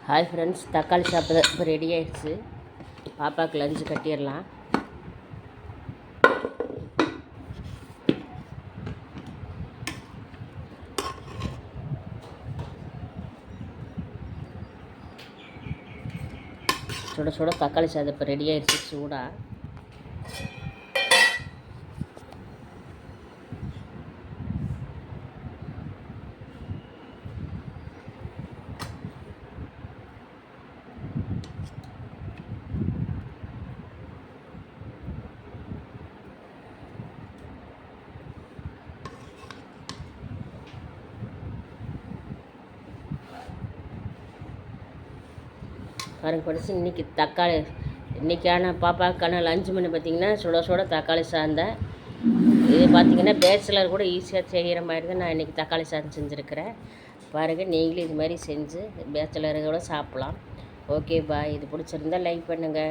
Hi friends, தக்காளி சாப்பிட இப்போ ரெடி ஆகிடுச்சு. பாப்பாவுக்கு லஞ்சு கட்டிடலாம். சுட சுட தக்காளி சாதம் இப்போ ரெடி ஆகிடுச்சு சூடாக. பாருங்க படிச்சு இன்றைக்கான பாப்பாவுக்கான லஞ்சு மெனு பார்த்திங்கன்னா சுட சுட தக்காளி சாதம். இது பார்த்திங்கன்னா பேச்சுலர் கூட ஈஸியாக செய்கிற மாதிரி தான் நான் இன்றைக்கி தக்காளி சாதம் செஞ்சுருக்கிறேன். பாருங்கள், நீங்களும் இது மாதிரி செஞ்சு பேச்சுலர் கூட சாப்பிட்லாம். Okay bye. இது பிடிச்சிருந்தா லைக் பண்ணுங்கள்.